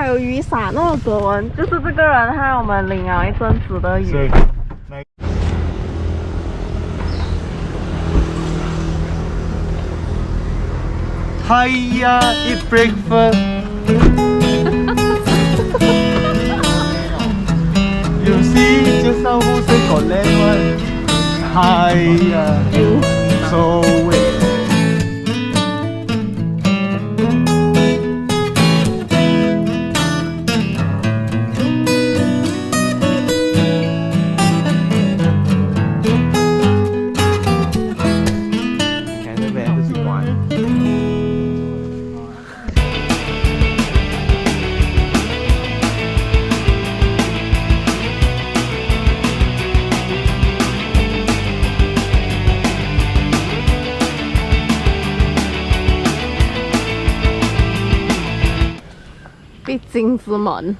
有雨伞那么多人，就是这个人害我们淋了一阵子的雨。Hiya, eat breakfast. You see, just now who say got lemon? Hiya, so wait. Cái này về tôi chỉ quán. 必经之门。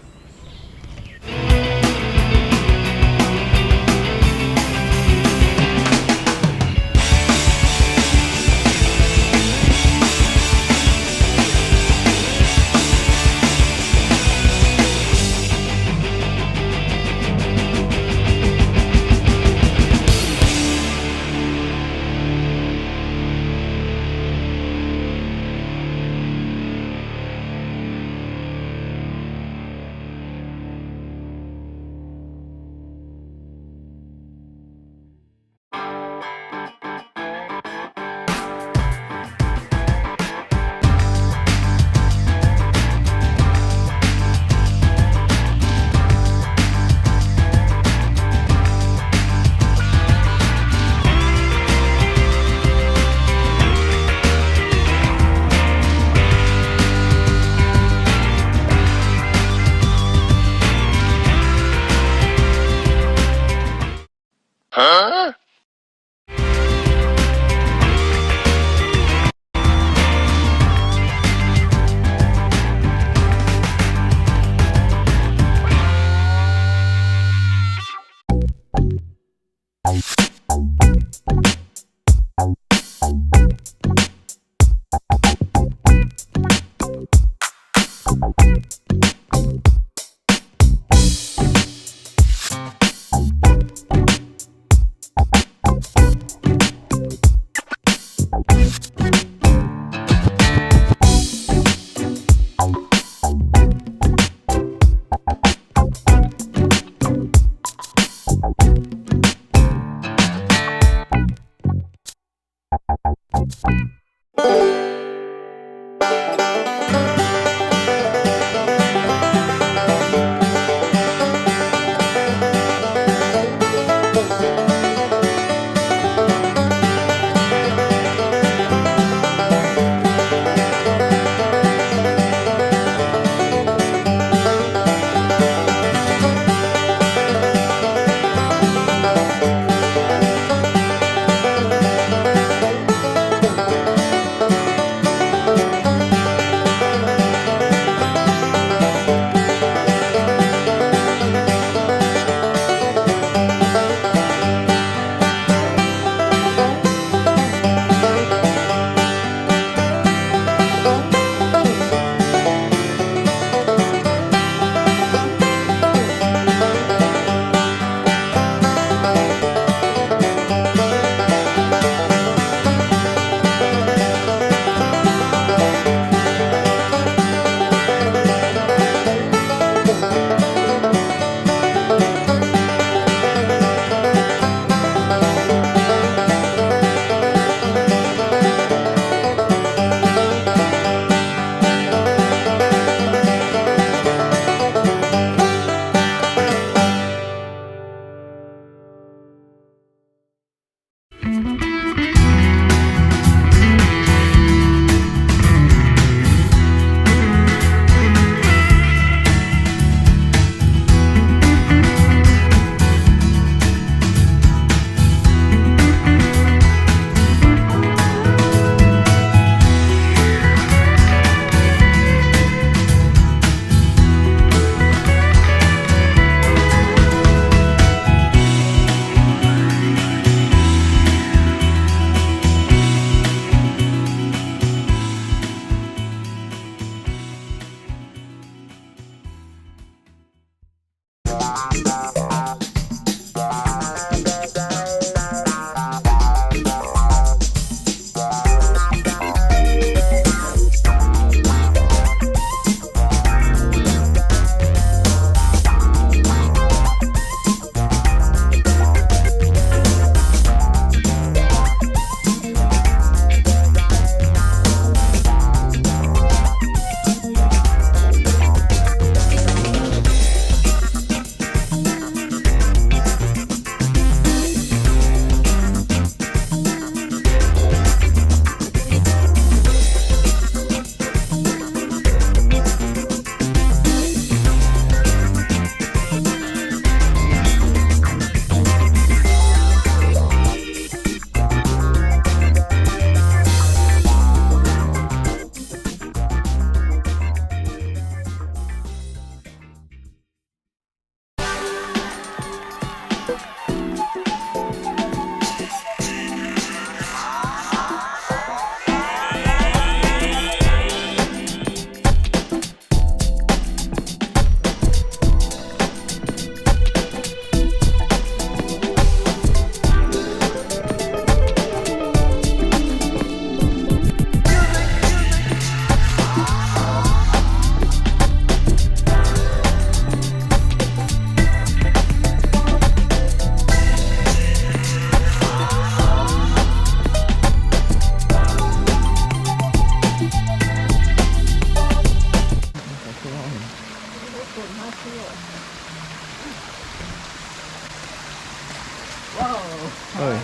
对。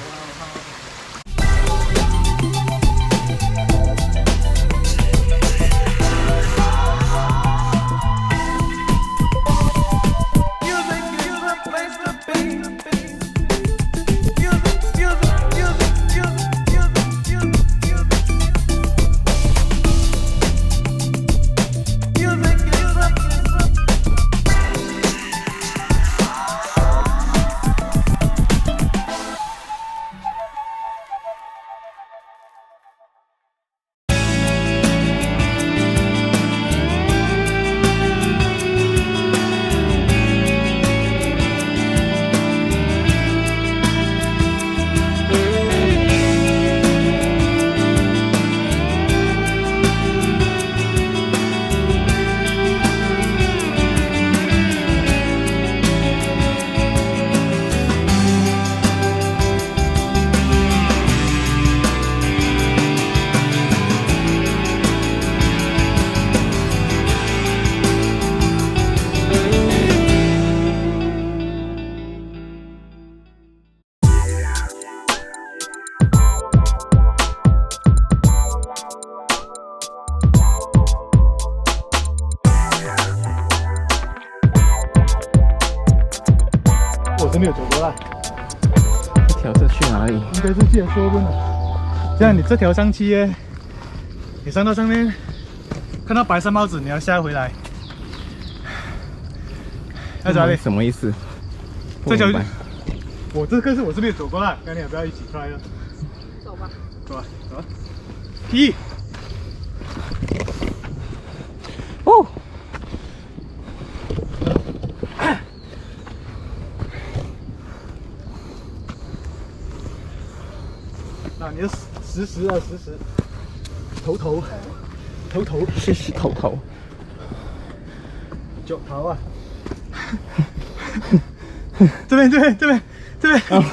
我是没有走过啦。这条是去哪里？应该是去说问了。这样你这条上去耶，你上到上面，看到白色帽子，你要下回来。要哪里？什么意思？这条不明白我是没有走过啦，跟你不要一起 try 了。走吧。走吧，走吧。P。哦。那你就实时啊，实时。头头。是头头。脚头啊。这边。哦、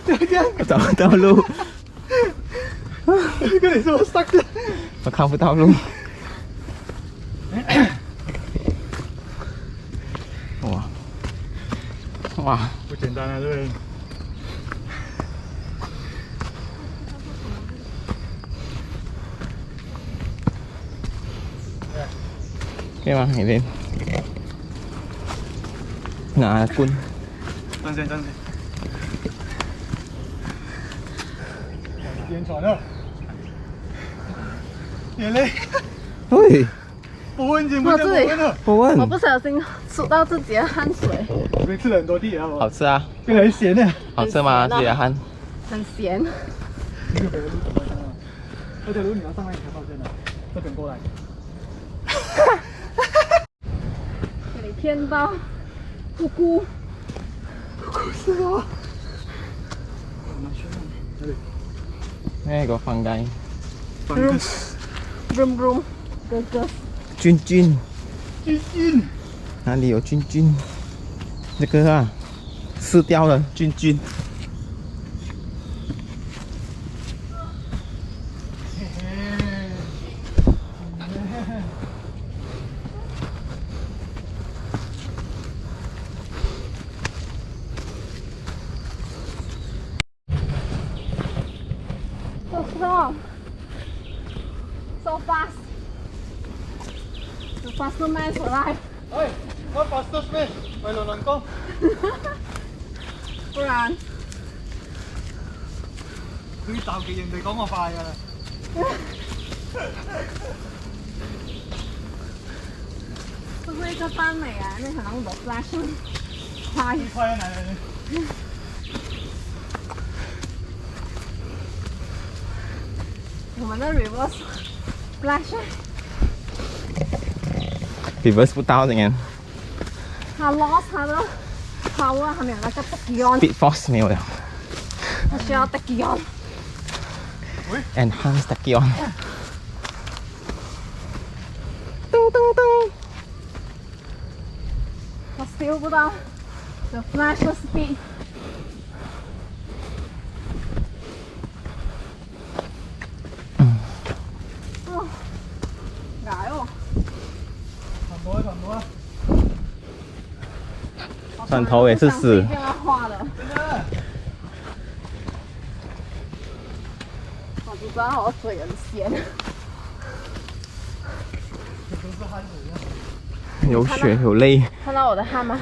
这样找不到路。跟你说我 stuck 的。我看不到路。哇，不简单啊，这边。可以吗？你练。拿棍。等先。颠船了。眼泪。对。不问了。不问。我不小心数到自己的汗水。这边吃了很多地啊。好吃啊。这个很咸的。好吃吗？自己的汗。很咸。这个路怎么上啊？这条路你要上来你才发现的，这边过来。给你骗到。姑姑是吗？那个放街。Room 哥哥。君。哪里有君？这个啊，吃掉了君。So fast. The faster man alive. 哎，我 faster man， 為路能工。不然。佢鬥技人哋講我快㗎啦。這是一個耽美啊，那可能我 flash 快。快啊，奶奶！我們的 reverse flash。reverse 不到怎样？他 lost 他的 power， 還沒有那個 Tekion。Speed force 沒有了。他需要 Tekion。Enhance Tekion。我 feel 不到 the flash speed。哦，矮哦。差不多。船头也是死。知道我水很咸。有血有泪。看到我的汗吗？